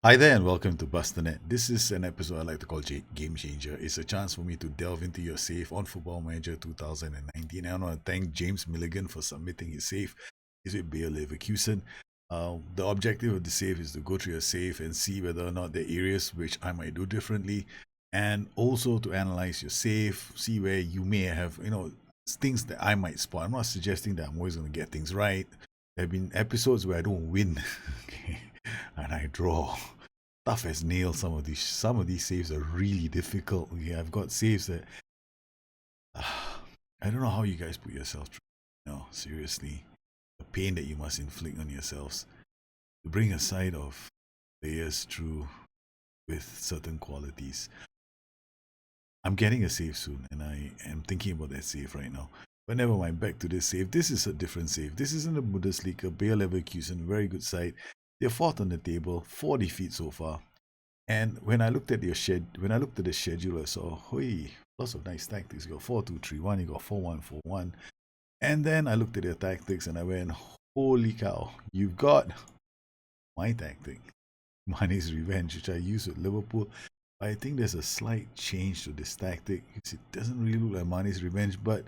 Hi there and welcome to Bustthenet. This is an episode I like to call Gamechanger. It's a chance for me to delve into your save on Football Manager 2019. I want to thank James Milligan for submitting his save. Is with Bayer04. The objective of the save is to go through your save and see whether or not there are areas which I might do differently, and also to analyze your save, see where you may have, things that I might spot. I'm not suggesting that I'm always going to get things right. There have been episodes where I don't win, okay, and I draw tough as nails. Some of these saves are really difficult. Okay, I've got saves that I don't know how you guys put yourself through. No, seriously, the pain that you must inflict on yourselves to bring a side of players through with certain qualities. I'm getting a save soon, and I am thinking about that save right now. But never mind, back to this save. This is a different save. This isn't a Bundesliga. Bayer04, very good side. They're fourth on the table, 4 defeats so far. And when I looked at the schedule, I saw, hey, lots of nice tactics. You got 4-2-3-1, you got 4-1-4-1. And then I looked at their tactics and I went, holy cow, you've got my tactic, Mane's Revenge, which I use with Liverpool. I think there's a slight change to this tactic. It doesn't really look like Mane's Revenge, but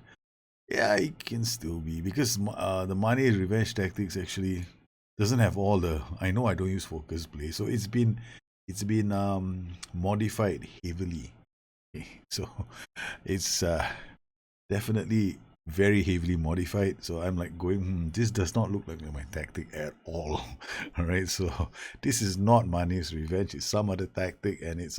yeah, it can still be, because the Mane's Revenge tactics actually doesn't have all the. I know I don't use focus play, so it's been modified heavily. Okay, so it's definitely very heavily modified. So I'm like going, this does not look like my tactic at all. All right, so this is not Mane's Revenge. It's some other tactic, and it's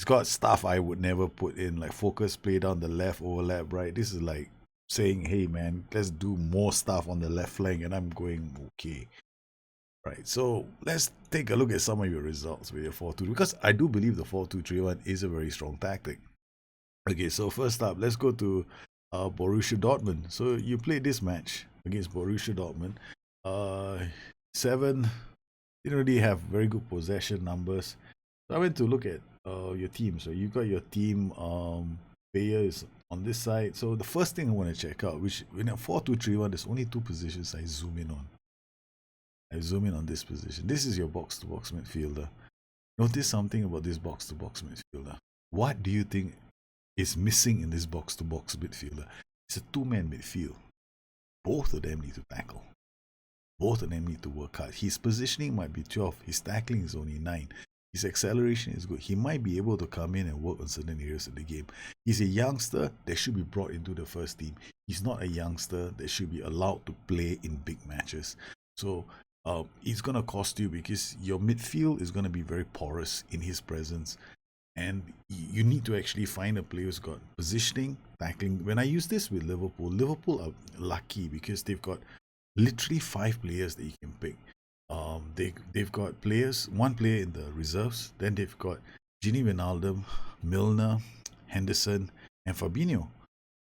got stuff I would never put in, like focus play down the left, overlap right. This is like saying, hey man, let's do more stuff on the left flank, and I'm going, okay. Right, so let's take a look at some of your results with your 4-2, because I do believe the 4-2-3-1 is a very strong tactic. Okay, so first up, let's go to Borussia Dortmund. So you played this match against Borussia Dortmund. 7 didn't really have very good possession numbers. So I went to look at your team. So you got your team. Bayer is on this side. So the first thing I want to check out, which in a 4-2-3-1, there's only 2 positions I zoom in on. I zoom in on this position. This is your box-to-box midfielder. Notice something about this box-to-box midfielder. What do you think is missing in this box-to-box midfielder? It's a 2-man midfield. Both of them need to tackle. Both of them need to work hard. His positioning might be 12. His tackling is only 9. His acceleration is good. He might be able to come in and work on certain areas of the game. He's a youngster that should be brought into the first team. He's not a youngster that should be allowed to play in big matches. So it's going to cost you, because your midfield is going to be very porous in his presence. And you need to actually find a player who's got positioning, tackling. When I use this with Liverpool are lucky because they've got literally 5 players that you can pick. They've got one player in the reserves. Then they've got Gini Wijnaldum, Milner, Henderson, and Fabinho.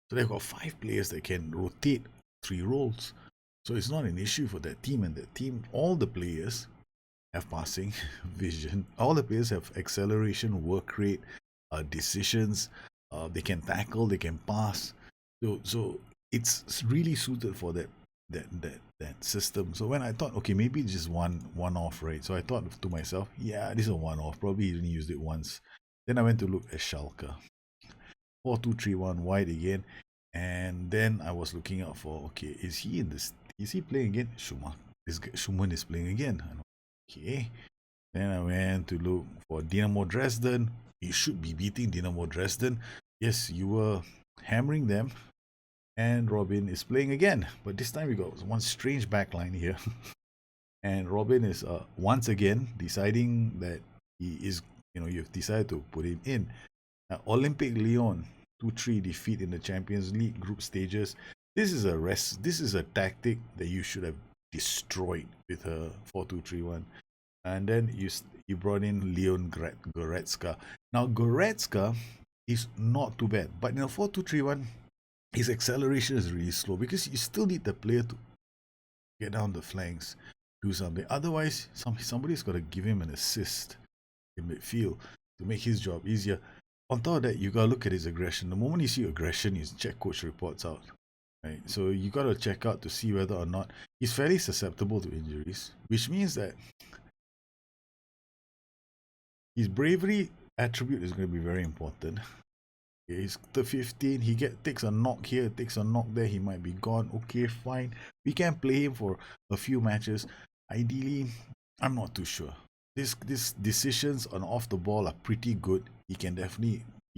So they've got 5 players that can rotate 3 roles. So it's not an issue for that team. And that team, all the players have passing vision. All the players have acceleration, work rate, decisions. They can tackle, they can pass. So it's really suited for that system. So when I thought, okay, maybe it's just one off, right? So I thought to myself, yeah, this is a one off. Probably he only used it once. Then I went to look at Schalke. 4-2-3-1 wide again. And then I was looking out for, okay, is he playing again? Schumann is playing again. Okay. Then I went to look for Dynamo Dresden. You should be beating Dynamo Dresden. Yes, you were hammering them. And Robin is playing again. But this time we got one strange backline here. And Robin is once again deciding that he is, you've decided to put him in. Olympic Lyon, 2-3 defeat in the Champions League group stages. This is a tactic that you should have destroyed with a 4-2-3-1. And then you brought in Leon Goretzka. Now Goretzka is not too bad, but in a 4-2-3-1, his acceleration is really slow, because you still need the player to get down the flanks, do something. Otherwise, somebody's got to give him an assist in midfield to make his job easier. On top of that, you gotta look at his aggression. The moment you see aggression, you check coach reports out. Right? So you gotta check out to see whether or not he's fairly susceptible to injuries, which means that his bravery attribute is going to be very important. He's the 15. He takes a knock here, takes a knock there. He might be gone. Okay, fine. We can play him for a few matches. Ideally, I'm not too sure. These decisions on off the ball are pretty good. He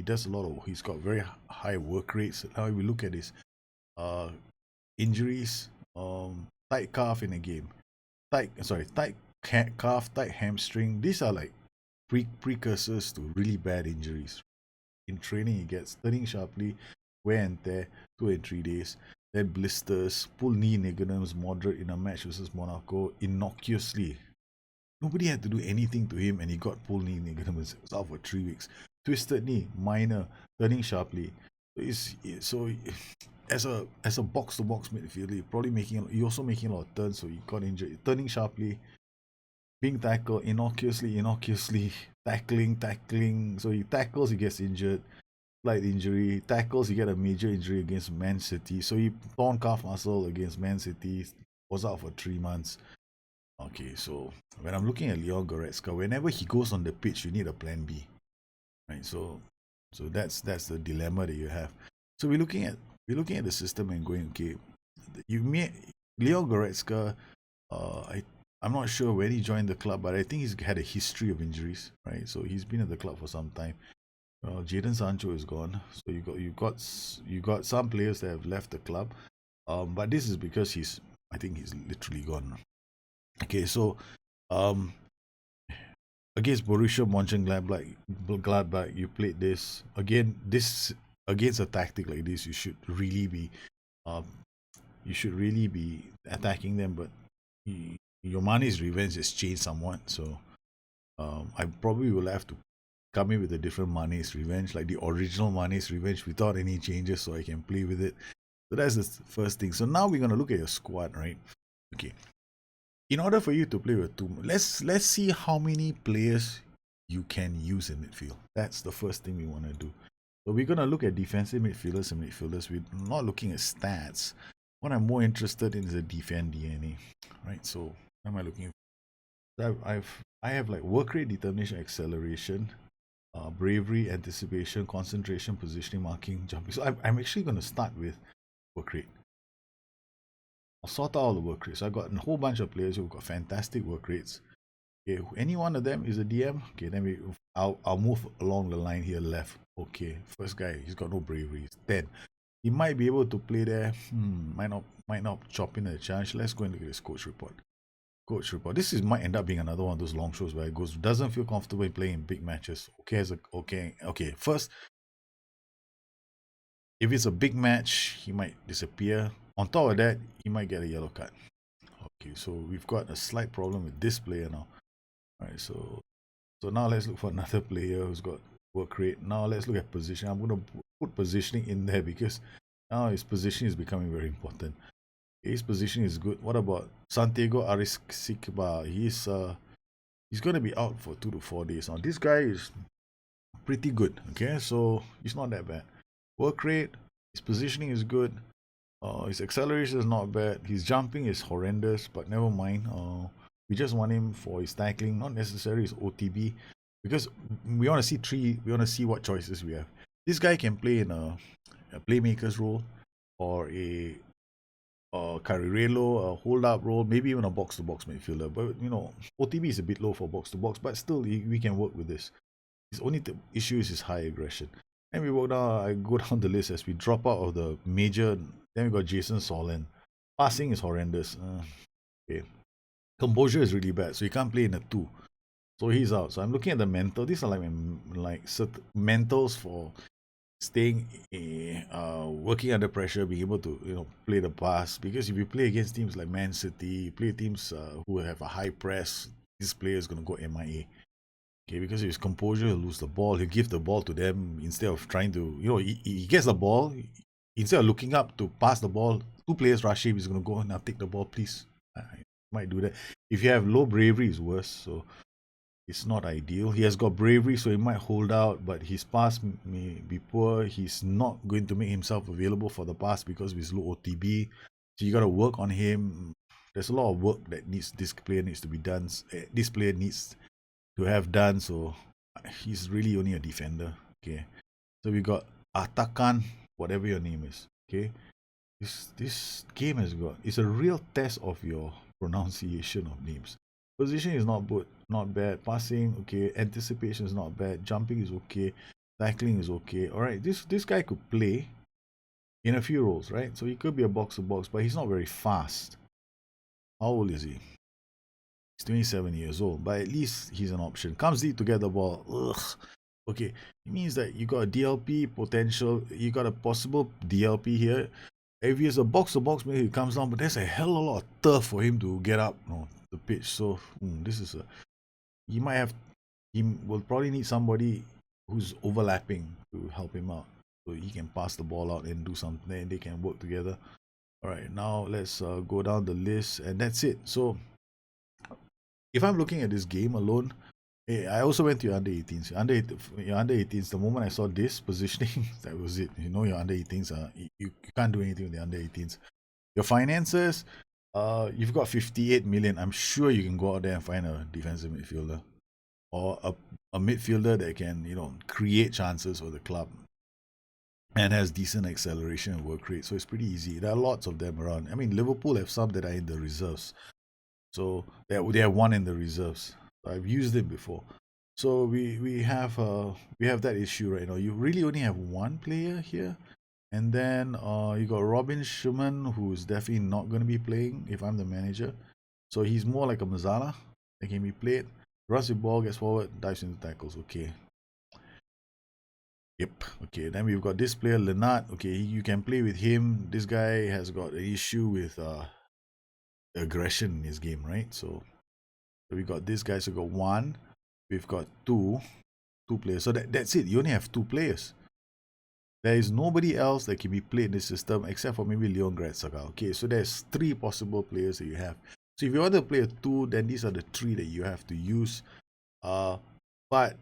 does a lot of. He's got very high work rates. Now we look at his uh injuries. Tight calf in a game. Tight calf, tight hamstring. These are like precursors to really bad injuries. In training, he gets turning sharply, wear and tear, 2 and 3 days, then blisters, pull knee ligaments, moderate in a match versus Monaco, innocuously. Nobody had to do anything to him, and he got pulled knee ligaments. It was out for 3 weeks. Twisted knee, minor, turning sharply. So as a box to box midfielder, he also making a lot of turns, so he got injured. Turning sharply, being tackled innocuously, tackling. So he tackles, he gets injured, slight injury. Tackles, he get a major injury against Man City. So he torn calf muscle against Man City, was out for 3 months. Okay, so when I'm looking at Leon Goretzka, whenever he goes on the pitch, you need a plan B, right? So that's the dilemma that you have. So we're looking at the system and going, okay, Leon Goretzka. I'm not sure when he joined the club, but I think he's had a history of injuries, right? So he's been at the club for some time. Jadon Sancho is gone, so you got some players that have left the club, but this is because I think he's literally gone. Okay, so against Borussia Mönchengladbach, you played this again. This against a tactic like this, you should really be attacking them, but your Mane's revenge has changed somewhat, so I probably will have to come in with a different Mane's revenge, like the original Mane's revenge without any changes, so I can play with it. So that's the first thing. So now we're gonna look at your squad, right? Okay. In order for you to play with two, let's see how many players you can use in midfield. That's the first thing we want to do. So we're gonna look at defensive midfielders and midfielders. We're not looking at stats. What I'm more interested in is the defend DNA, right? So what am I looking for? I have like work rate, determination, acceleration, bravery, anticipation, concentration, positioning, marking, jumping. So I'm actually going to start with work rate. I'll sort out all the work rates. I've got a whole bunch of players who've got fantastic work rates. Okay, any one of them is a DM. Okay, then I'll move along the line here left. Okay, first guy, he's got no bravery. He's 10. He might be able to play there. Might not chop in a chance. Let's go and look at his coach report. Coach report. Might end up being another one of those long shows where it goes doesn't feel comfortable in playing in big matches. Okay. First, if it's a big match, he might disappear. On top of that, he might get a yellow card. Okay, so we've got a slight problem with this player now. Alright, so now let's look for another player who's got work rate. Now let's look at position. I'm gonna put positioning in there because now his position is becoming very important. His position is good. What about Santiago Arizikba? He's going to be out for 2 to 4 days. Now this guy is pretty good. Okay, so he's not that bad. Work rate, his positioning is good. His acceleration is not bad. His jumping is horrendous, but never mind. We just want him for his tackling, not necessarily his OTB, because we want to see what choices we have. This guy can play in a playmaker's role or a Carrillo, a hold-up role, maybe even a box-to-box midfielder. But, OTB is a bit low for box-to-box, but still, we can work with this. His only issue is his high aggression. And we work down, I go down the list as we drop out of the major. Then we got Jason Solent. Passing is horrendous. Okay. Composure is really bad, so he can't play in a 2. So he's out. So I'm looking at the mental. These are like mentals for staying working under pressure, being able to play the pass, because if you play against teams like Man City, play teams who have a high press, this player is going to go MIA. Okay, because his composure, he'll lose the ball, he'll give the ball to them instead of trying to, he gets the ball, instead of looking up to pass the ball, 2 players rush him, he's going to go, now take the ball please. I might do that. If you have low bravery, it's worse, so it's not ideal. He has got bravery, so he might hold out, but his pass may be poor. He's not going to make himself available for the pass because of his low OTB. So you got to work on him. There's a lot of work that this player needs to be done. This player needs to have done. So he's really only a defender. Okay, so we got Atakan, whatever your name is. Okay, this game has got, it's a real test of your pronunciation of names. Position is not bad. Passing, okay. Anticipation is not bad. Jumping is okay. Tackling is okay. All right, this guy could play in a few roles, right? So he could be a box to box, but he's not very fast. How old is he? He's 27 years old, but at least he's an option. Comes deep to get the ball. Ugh. Okay, it means that you got a DLP potential. You got a possible DLP here. If he's a box to box, maybe he comes down, but there's a hell of a lot of turf for him to get up, the pitch. So this is he might have, he will probably need somebody who's overlapping to help him out, so he can pass the ball out and do something, and they can work together. All right, now let's go down the list, and that's it. So if I'm looking at this game alone, I also went to your under 18s. Your under 18s, the moment I saw this positioning, that was it. You know, your under 18s, you can't do anything with the under 18s. Your finances, you've got 58 million. I'm sure you can go out there and find a defensive midfielder or a midfielder that can, create chances for the club and has decent acceleration and work rate. So it's pretty easy. There are lots of them around. I mean, Liverpool have some that are in the reserves. So they have one in the reserves. I've used it before. So we have that issue right now. You really only have one player here, and then you got Robin Schumann, who's definitely not going to be playing if I'm the manager. So he's more like a Mazzala that can be played. Runs the ball, gets forward, dives into tackles. Okay. Yep. Okay. Then we've got this player Lennart. Okay, you can play with him. This guy has got an issue with aggression in his game, right? So we got this guy. So we got one. We've got two players. So that's it. You only have two players. There is nobody else that can be played in this system except for maybe Leon Goretzka. Okay, so there's three possible players that you have. So if you want to play a two, then these are the three that you have to use. But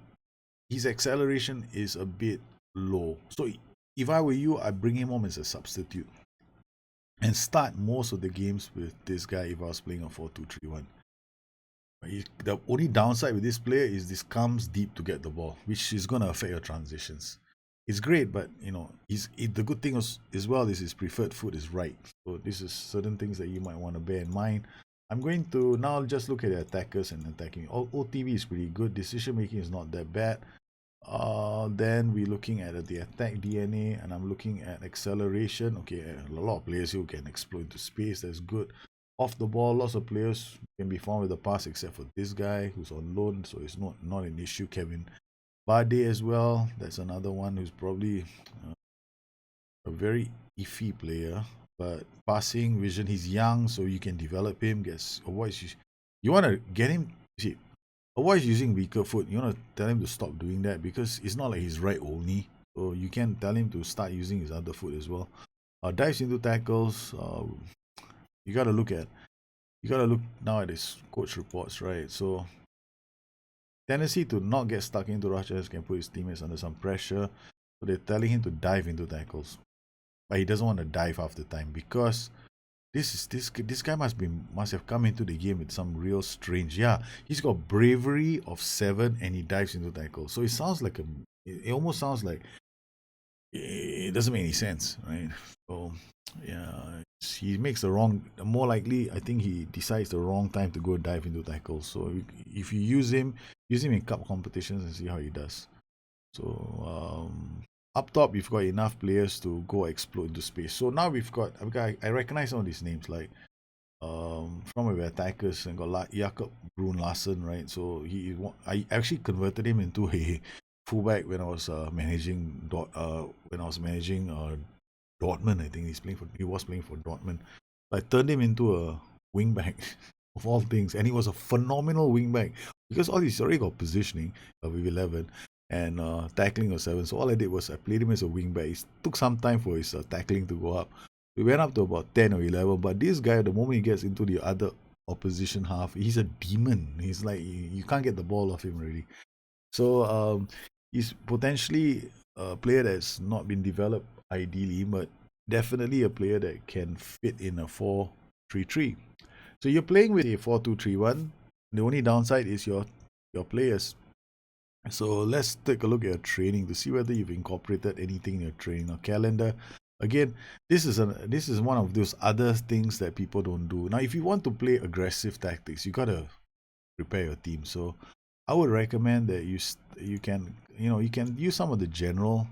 his acceleration is a bit low. So if I were you, I'd bring him home as a substitute and start most of the games with this guy if I was playing a 4-2-3-1. The only downside with this player is this comes deep to get the ball, which is going to affect your transitions. It's great, but the good thing as well is his preferred foot is right. So this is certain things that you might want to bear in mind. I'm going to now just look at the attackers and attacking. OTV is pretty good. Decision making is not that bad. Then we're looking at the attack DNA, and I'm looking at acceleration. Okay, a lot of players who can explode into space. That's good. Off the ball, lots of players can be found with the pass except for this guy who's on loan, so it's not an issue. Kevin Bade as well. That's another one who's probably a very iffy player, but passing vision. He's young, so you can develop him. You want to get him. See, avoid using weaker foot. You want to tell him to stop doing that because it's not like he's right only. So you can tell him to start using his other foot as well. Dives into tackles. You gotta look now at his coach reports, right? So tendency to not get stuck into rushes can put his teammates under some pressure. So they're telling him to dive into tackles, but he doesn't want to dive half the time because this guy must have come into the game with some real strange. Yeah, he's got bravery of 7 and he dives into tackles. So it sounds like it almost sounds like it doesn't make any sense, right? So yeah, he makes more likely I think he decides the wrong time to go dive into tackles. So if you use him in cup competitions and see how he does. So up top you've got enough players to go explode into space. So now I recognize some of these names like from our attackers, and got Jakob Brun Larsen, right? So I actually converted him into a fullback when I was managing Dortmund. I think he was playing for Dortmund. I turned him into a wingback of all things, and he was a phenomenal wingback because he's already got positioning with 11 and tackling of 7. So all I did was I played him as a wingback. It took some time for his tackling to go up. We went up to about 10 or 11, but this guy, the moment he gets into the other opposition half, he's a demon. He's like you can't get the ball off him really. So he's potentially a player that's not been developed ideally, but definitely a player that can fit in a 4-3-3. So you're playing with a 4-2-3-1. The only downside is your players So let's take a look at your training to see whether you've incorporated anything in your training or calendar. Again, this is one of those other things that people don't do. Now, if you want to play aggressive tactics, you gotta prepare your team. So I would recommend that you can you can use some of the general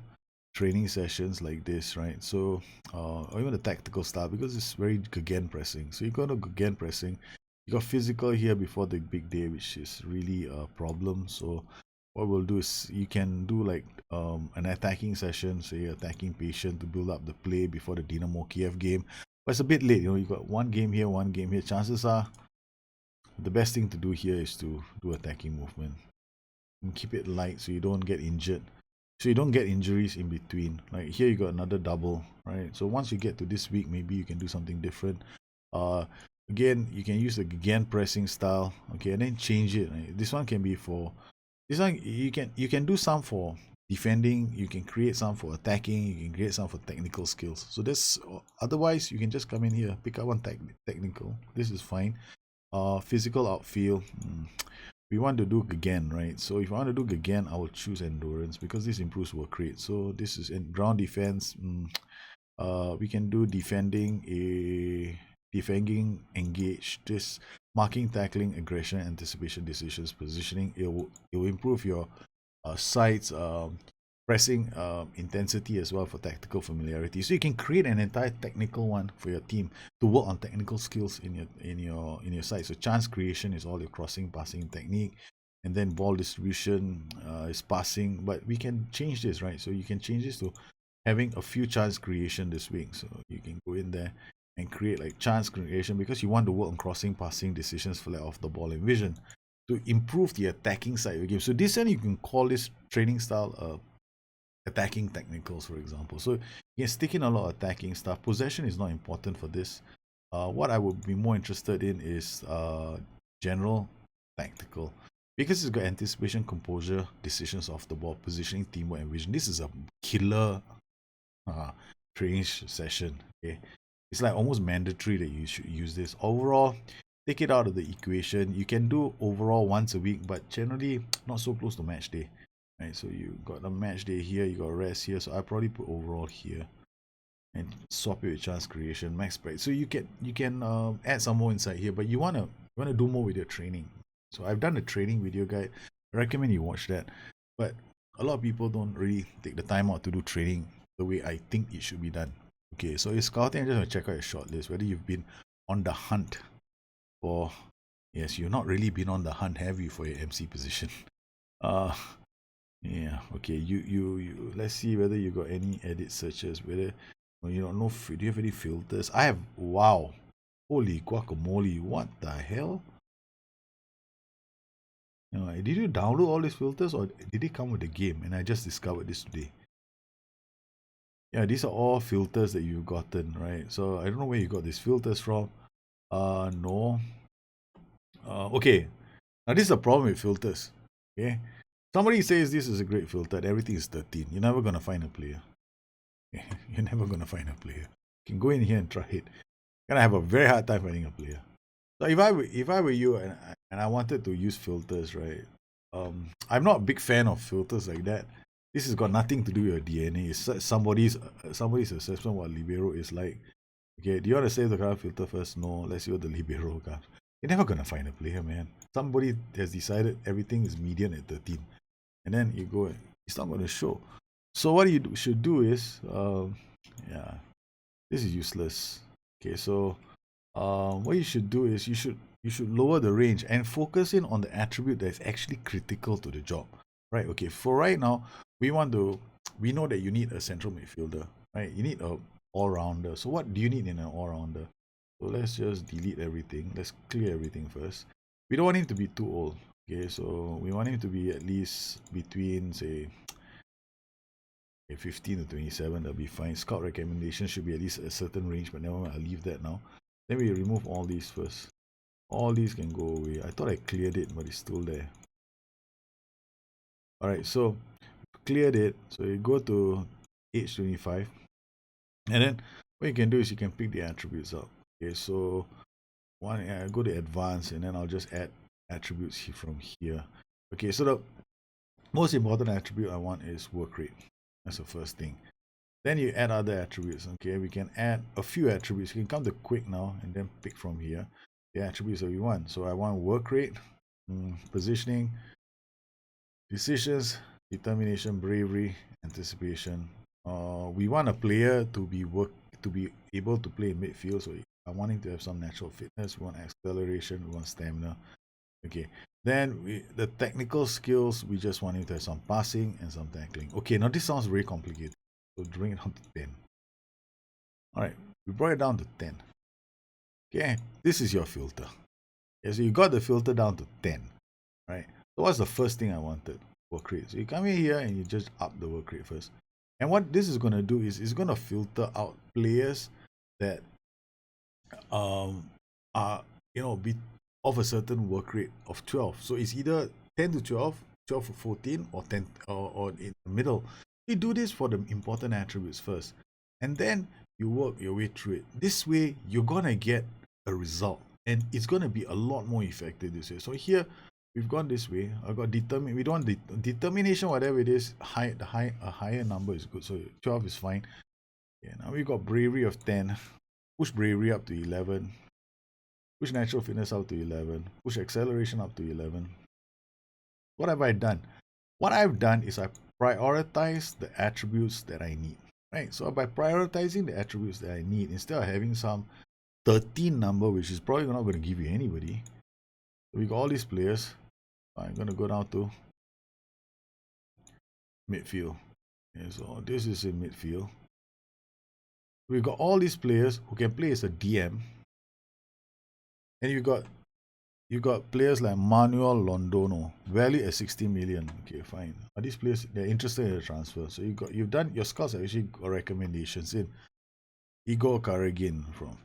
training sessions like this, right? So or even the tactical style, because it's very gegen pressing. So you got to gegen pressing. You got physical here before the big day, which is really a problem. So what we'll do is you can do like an attacking session, say attacking patient to build up the play before the Dynamo Kiev game. But it's a bit late, you got one game here, one game here. Chances are the best thing to do here is to do attacking movement and keep it light so you don't get injured, so you don't get injuries in between. Like here you got another double, right? So once you get to this week, maybe you can do something different. Again, you can use the gegen pressing style, okay, and then change it, right? This one can be for this one, you can do some for defending, you can create some for attacking, you can create some for technical skills. So this, otherwise you can just come in here, pick up one technical. This is fine. Physical outfield, we want to do again, right? So if I want to do again, I will choose endurance because this improves work rate. So this is in ground defense. We can do defending engage, this marking, tackling, aggression, anticipation, decisions, positioning. It will improve your sights, pressing intensity as well for tactical familiarity. So you can create an entire technical one for your team to work on technical skills in your side. So chance creation is all your crossing, passing technique, and then ball distribution is passing. But we can change this, right? So you can change this to having a few chance creation this week. So you can go in there and create like chance creation because you want to work on crossing, passing, decisions, flat off the ball, and vision to improve the attacking side of the game. So this one you can call this training style attacking technicals, for example. So you can stick in a lot of attacking stuff. Possession is not important for this. What I would be more interested in is general tactical, because it's got anticipation, composure, decisions off the ball, positioning, teamwork, and vision. This is a killer training session. Okay, it's like almost mandatory that you should use this. Overall, take it out of the equation. You can do overall once a week, but generally not so close to match day. Right, so you got a match day here, you got rest here, so I probably put overall here and swap it with chance creation, max price. So you can add some more inside here, but you wanna do more with your training. So I've done a training video guide. I recommend you watch that. But a lot of people don't really take the time out to do training the way I think it should be done. Okay, so it's scouting. I'm just gonna check out your short list, whether you've been on the hunt for. Yes, you've not really been on the hunt, have you, for your MC position? Yeah, okay. You let's see whether you got any edit searches, whether you don't know, do you have any filters? I have. Wow, holy guacamole, what the hell? Did you download all these filters or did they come with the game and I just discovered this today? Yeah, these are all filters that you've gotten, right? So I don't know where you got these filters from. No. Okay, now this is a problem with filters. Okay, somebody says this is a great filter and everything is 13. You're never gonna find a player. You're never gonna find a player. You can go in here and try it. You're gonna have a very hard time finding a player. So if I were you and I wanted to use filters, right? I'm not a big fan of filters like that. This has got nothing to do with your DNA. It's somebody's assessment what libero is like. Okay, do you want to save the card filter first? No, let's see what the libero card. You're never gonna find a player, man. Somebody has decided everything is median at 13, and then you go, it's not gonna show. So what you should do is, yeah, this is useless. Okay, so what you should do is you should lower the range and focus in on the attribute that is actually critical to the job, right? Okay, for right now, we know that you need a central midfielder, right? You need a all-rounder. So what do you need in an all-rounder? So let's just delete everything. Let's clear everything first. We don't want him to be too old. Okay, so we want him to be at least between, say, 15 to 27. That'll be fine. Scout recommendation should be at least a certain range, but never mind, I'll leave that now. Then we remove all these first. All these can go away. I thought I cleared it, but it's still there. Alright, so cleared it. So you go to age 25. And then what you can do is you can pick the attributes up. Okay, so go to advanced, and then I'll just add attributes from here. Okay, so Most important attribute I want is work rate. That's the first thing. Then you add other attributes. Okay, we can add a few attributes. You can come to quick now and then pick from here the attributes that we want. So I want work rate, positioning, decisions, determination, bravery, anticipation. We want a player to be able to play in midfield. So I'm wanting to have some natural fitness. We want acceleration. We want stamina. Okay. Then the technical skills, we just want him to have some passing and some tackling. Okay, now this sounds very complicated. So bring it down to 10. Alright, we brought it down to 10. Okay, this is your filter. Okay, so you got the filter down to 10. Right? So what's the first thing I wanted? Work rate. So you come in here and you just up the work rate first. And what this is going to do is it's going to filter out players that are be of a certain work rate of 12. So it's either 10 to 12, 12 to 14, or 10 or in the middle. You do this for the important attributes first, and then you work your way through it. This way, you're gonna get a result, and it's gonna be a lot more effective this way. So here, we've gone this way. I got determine. We don't determination, whatever it is. A higher number is good. So 12 is fine. Yeah. Now we got bravery of 10. Push bravery up to 11. Push natural fitness up to 11. Push acceleration up to 11. What have I done? What I've done is I prioritize the attributes that I need. Right? So by prioritizing the attributes that I need, instead of having some 13 number, which is probably not going to give you anybody, we got all these players. I'm going to go down to midfield. Okay, so this is in midfield. We got all these players who can play as a DM. And you got players like Manuel Londono, valued at 60 million. Okay, fine. Are these players, they're interested in the transfer? So you've done your scouts have actually got recommendations in. Igor Karagin from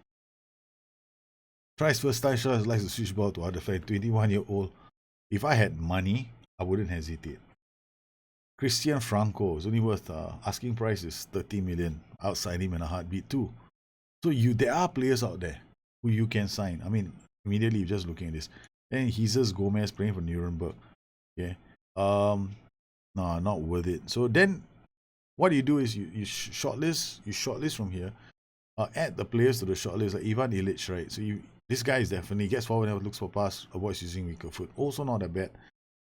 tries first time shots, likes to switch ball to other fans, 21-year-old. If I had money, I wouldn't hesitate. Christian Franco is only worth asking price is 30 million. I'll sign him in a heartbeat too. So there are players out there who you can sign. I mean, immediately just looking at this. And Jesus Gomez playing for Nuremberg. Okay. No, not worth it. So then what you do is you shortlist from here. Add the players to the shortlist like Ivan Illich, right? So this guy is definitely gets forward, never looks for pass, avoids using weaker foot. Also not a bad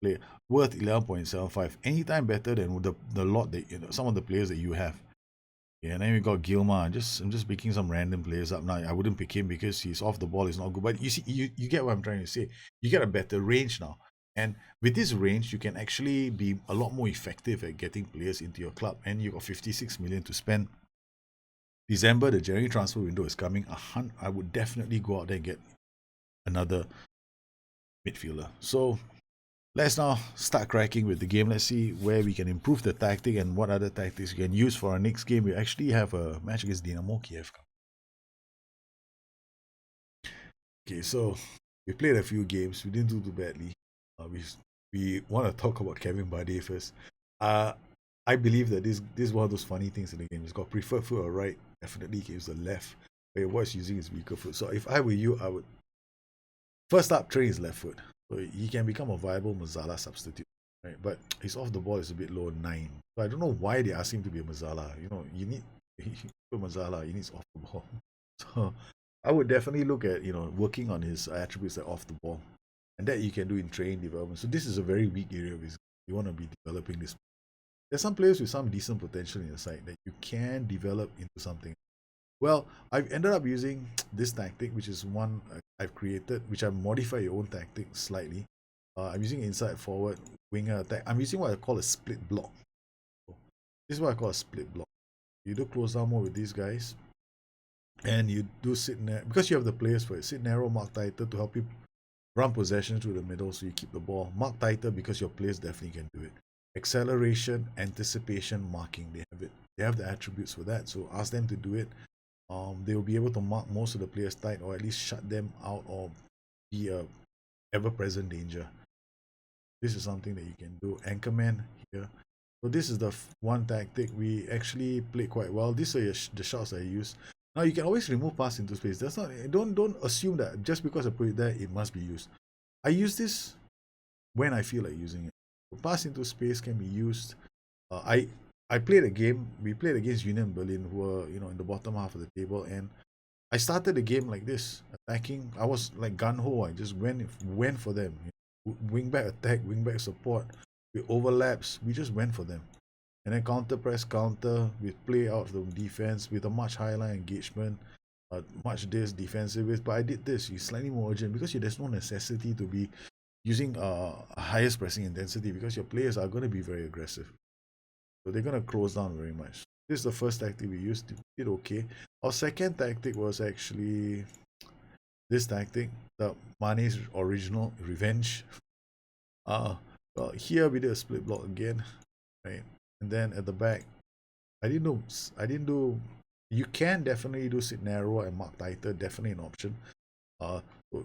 player. Worth 11.75. Anytime better than the lot that some of the players that you have. Yeah, and then we got Gilmar. I'm just picking some random players up now. I wouldn't pick him because he's off the ball, he's not good. But you see, you get what I'm trying to say. You get a better range now. And with this range, you can actually be a lot more effective at getting players into your club. And you got 56 million to spend. December, the January transfer window is coming. I would definitely go out there and get another midfielder. So let's now start cracking with the game. Let's see where we can improve the tactic and what other tactics we can use for our next game. We actually have a match against Dynamo Kiev. Okay, so we played a few games. We didn't do too badly. We want to talk about Kevin Bade first. I believe that this is one of those funny things in the game. He's got preferred foot or right. Definitely he gives the left. But what's using his weaker foot. So if I were you, I would first up train his left foot. So he can become a viable Mazzala substitute. Right? But his off the ball is a bit low, 9. So I don't know why they ask him to be a Mazzala. You need Mazzala, he needs off the ball. So I would definitely look at working on his attributes like off the ball. And that you can do in training development. So this is a very weak area of his game. You want to be developing this. There's some players with some decent potential in your side that you can develop into something. Well, I've ended up using this tactic, which is one I've created, which I've modified your own tactic slightly. I'm using inside forward winger attack. I'm using what I call a split block. This is what I call a split block. You do close down more with these guys, and you do sit narrow because you have the players for it. Sit narrow, mark tighter to help you run possession through the middle, so you keep the ball. Mark tighter because your players definitely can do it. Acceleration, anticipation, marking. They have it. They have the attributes for that. So ask them to do it. They will be able to mark most of the players tight, or at least shut them out, or be a ever-present danger. This is something that you can do. Anchorman here. So this is the one tactic we actually played quite well. These are the shots I use. Now you can always remove pass into space. That's not. Don't assume that just because I put it there, it must be used. I use this when I feel like using it. Pass into space can be used. I played a game. We played against Union Berlin, who were in the bottom half of the table, and I started the game like this, attacking. I was like gun ho. I just went for them. Wing back attack, wing back support. With overlaps, we just went for them, and then counter press, counter with play out from defense with a much higher line engagement, much this defensive with. But I did this. It's slightly more urgent because there's no necessity to be using a highest pressing intensity because your players are going to be very aggressive. So they're going to close down very much. This is the first tactic we used. Did okay. Our second tactic was actually this tactic, the Mane's original revenge. Well, here we did a split block again, right? And then at the back, I didn't do. You can definitely do sit narrow and mark tighter. Definitely an option.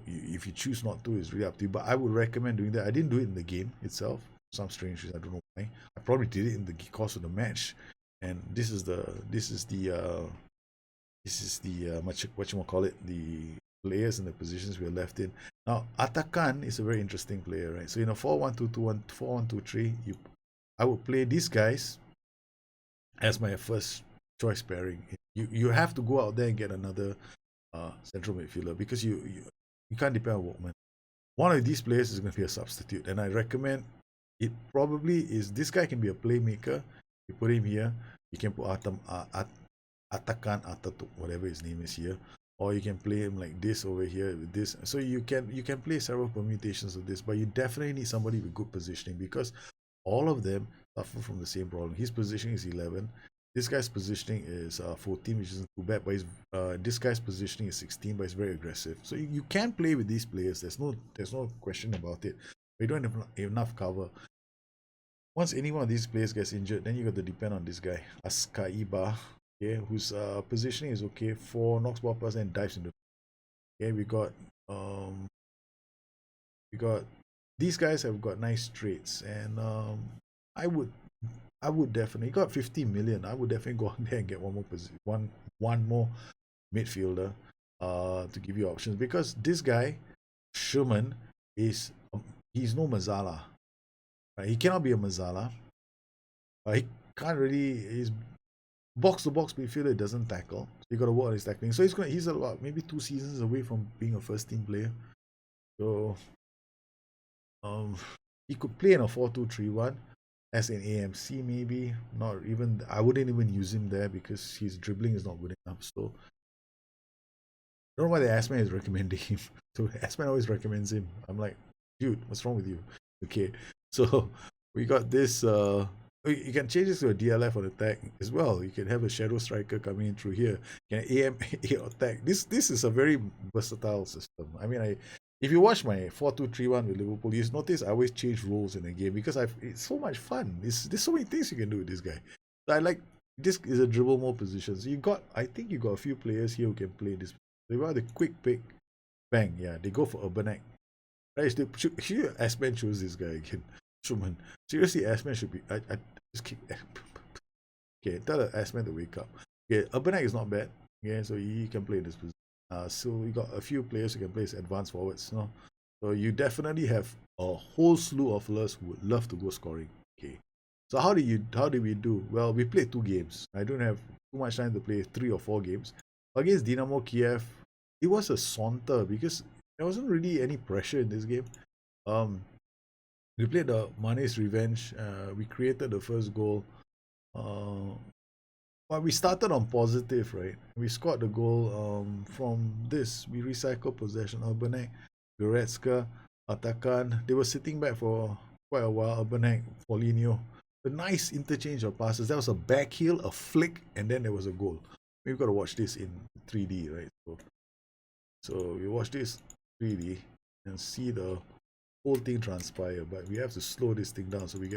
If you choose not to, it's really up to you. But I would recommend doing that. I didn't do it in the game itself. For some strange reason, I don't know why. I probably did it in the course of the match. And this is the what you call it, the players and the positions we are left in. Now Atakan is a very interesting player, right? So in a 4-1-2-2-1, 4-1-2-3, I would play these guys as my first choice pairing. You have to go out there and get another central midfielder because you can't depend on Walkman. One of these players is going to be a substitute, and I recommend it probably is. This guy can be a playmaker. You put him here. You can put Atakan Ataturk, whatever his name is here, or you can play him like this over here with this. So you can play several permutations of this, but you definitely need somebody with good positioning because all of them suffer from the same problem. His positioning is 11. This guy's positioning is 14, which isn't too bad, but this guy's positioning is 16, but it's very aggressive. So you can play with these players. There's no question about it. But you don't have enough cover. Once any one of these players gets injured, then you got to depend on this guy, Askaiba, okay, whose positioning is okay, 4 knocks ball pass and dives into. Okay, we got these guys have got nice traits, and I would definitely got 50 million. I would definitely go out there and get one more midfielder to give you options because this guy Schumann he's no Mazzala. Right? He cannot be a Mazzala. He can't really. He's box to box midfielder. Doesn't tackle. So you got to work on his tackling. So he's about maybe 2 seasons away from being a first team player. So he could play in a 4-2-3-1 as an AMC maybe. Not even. I wouldn't even use him there because his dribbling is not good enough. So I don't know why the Assman is recommending him. So Assman always recommends him. I'm like, dude, what's wrong with you? Okay. So we got this. You can change this to a DLF on attack as well. You can have a shadow striker coming in through here. You can AM attack. This is a very versatile system. I mean, if you watch my 4-2-3-1 with Liverpool, you notice I always change roles in the game because it's so much fun. There's so many things you can do with this guy. So I like this is a dribble more positions. I think you got a few players here who can play this. They got the quick pick, bang. Yeah, they go for Urbanek. Right? Should Asman choose this guy again? Schumann. Seriously, Asman should be. I just kick. Okay, tell the Asman to wake up. Okay, Urbanek is not bad. Yeah, so he can play in this position. So we got a few players who can play as advanced forwards. No? So you definitely have a whole slew of us who would love to go scoring. Okay. So how did we do? Well, we played 2 games. I don't have too much time to play 3 or 4 games. Against Dynamo Kiev, it was a saunter because there wasn't really any pressure in this game. We played the Mane's revenge. We created the first goal. But we started on positive, right? We scored the goal from this. We recycled possession. Urbanek, Goretzka, Atakan. They were sitting back for quite a while. Urbanek, Foligno. A nice interchange of passes. That was a back heel, a flick, and then there was a goal. We've got to watch this in 3D, right? So we watch this 3D and see the whole thing transpire, but we have to slow this thing down so we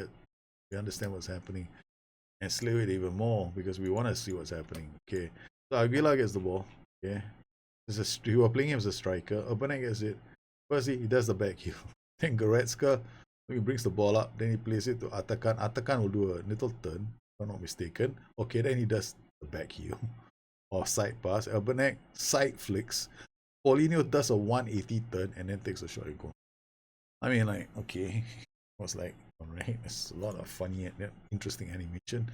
understand what's happening and slow it even more because we want to see what's happening. Okay, so Aguila gets the ball. Okay, we were playing him as a striker. Urbanek gets it. Firstly, he does the back heel. Then Goretzka, he brings the ball up. Then he plays it to Atakan. Atakan will do a little turn, if I'm not mistaken. Okay, then he does the back heel or side pass. Urbanek side flicks. Foligno does a 180 turn and then takes a shot and goal. I mean, like, okay. was like, all right, there's a lot of funny and interesting animation.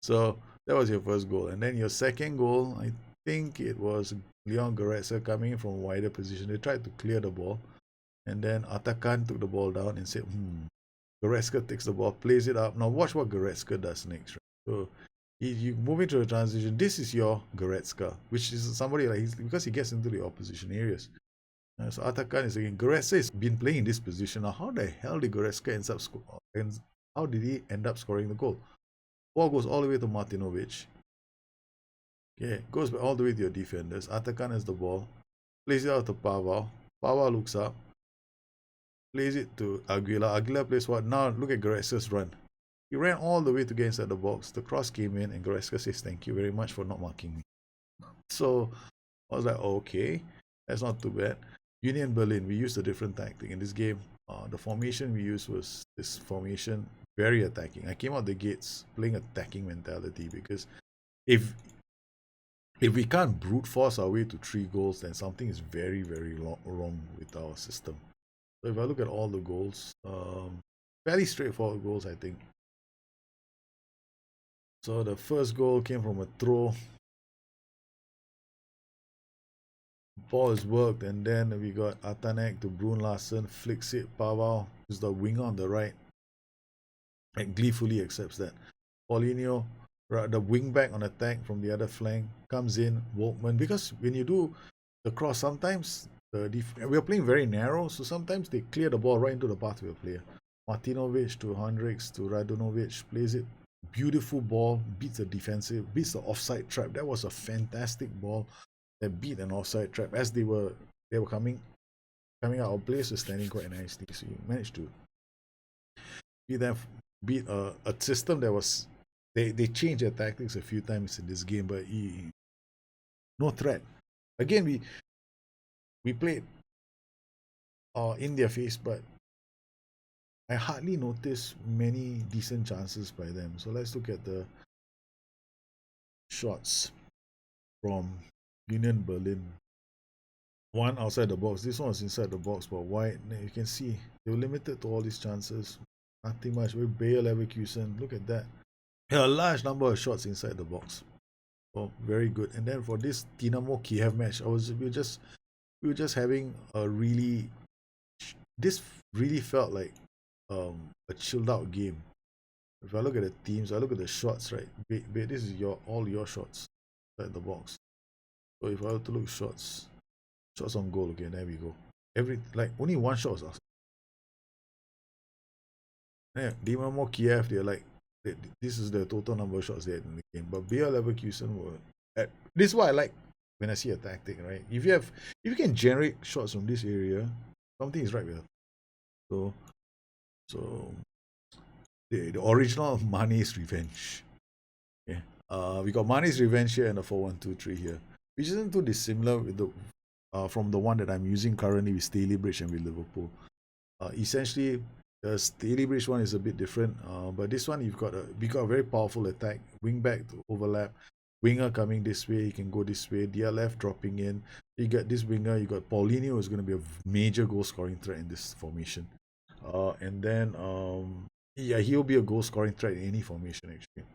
So that was your first goal. And then your second goal, I think it was Leon Goretzka coming in from a wider position. They tried to clear the ball. And then Atakan took the ball down and said, Goretzka takes the ball, plays it up. Now watch what Goretzka does next. Right? So you move into the transition. This is your Goretzka, which is somebody like because he gets into the opposition areas. So Atakan is again, Goretzka has been playing in this position. Now, how the hell did Goretzka how did he end up scoring the goal? Ball goes all the way to Martinovic. Okay, goes all the way to your defenders. Atakan has the ball, plays it out to Pavel. Pavel looks up, plays it to Aguilar. Aguilar plays what? Now look at Goretzka's run. He ran all the way to get inside the box. The cross came in, and Goretzka says, "Thank you very much for not marking me." So I was like, okay, that's not too bad. Union Berlin, we used a different tactic in this game. The formation we used was this formation, very attacking. I came out the gates playing attacking mentality because if we can't brute force our way to 3 goals, then something is very, very wrong with our system. So if I look at all the goals, fairly straightforward goals, I think. So the first goal came from a throw. Ball is worked, and then we got Atanek to Brun Larsen, flicks it. Pavel, who's the winger on the right, and gleefully accepts that. Paulinho, the wing back on attack from the other flank, comes in. Wolkman, because when you do the cross, sometimes we are playing very narrow, so sometimes they clear the ball right into the path of a player. Martinovic to Hendricks to Radunovic, plays it. Beautiful ball, beats the defensive, beats the offside trap. That was a fantastic ball that beat an offside trap as they were coming out. Our players were standing quite nicely, so you managed to beat a system that was they changed their tactics a few times in this game, but no threat. Again, we played in their face, but I hardly noticed many decent chances by them. So let's look at the shots from Union Berlin. One outside the box. This one was inside the box, but wide. You can see they were limited to all these chances. Nothing much. With Bayer04, look at that. A large number of shots inside the box. So very good. And then for this Dinamo Kiev match, we were just having a really. This really felt like a chilled out game. If I look at the teams, I look at the shots, right? This is all your shots inside the box. So if I were to look shots on goal, okay, there we go. Only one shot was us. Yeah, Dinamo Kiev, this is the total number of shots they had in the game. But Bayer04 were this is what I like when I see a tactic, right? If you can generate shots from this area, something is right with it. So the original Mane's Revenge. Okay. We got Mane's Revenge here and the 4123 here, which isn't too dissimilar with the from the one that I'm using currently with Staley Bridge and with Liverpool. Essentially, the Staley Bridge one is a bit different, but this one we got a very powerful attack, wing back to overlap, winger coming this way, he can go this way, DLF dropping in. You got this winger, you got Paulinho, who's going to be a major goal scoring threat in this formation. And then he'll be a goal scoring threat in any formation actually.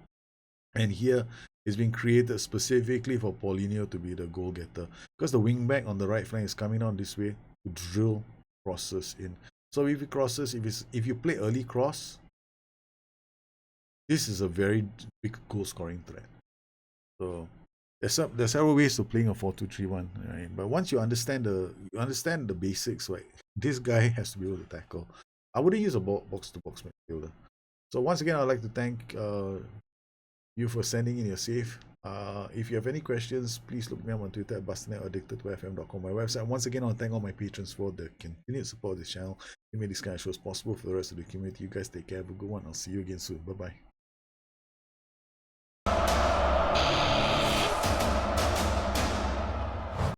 And here is being created specifically for Paulinho to be the goal getter, because the wing back on the right flank is coming on this way to drill crosses in. So if he crosses, if you play early cross, this is a very big goal scoring threat. So there's several ways to playing a 4-2-3-1, right? But once you understand the basics, right, this guy has to be able to tackle. I wouldn't use a box-to-box midfielder. So once again, I'd like to thank you for sending in your save. If you have any questions, please look me up on Twitter at Bustthenet or addicted2fm.com, my website. Once again, I want to thank all my patrons for the continued support of this channel. You made this kind of shows possible for the rest of the community. You guys take care. Have a good one. I'll see you again soon. Bye-bye.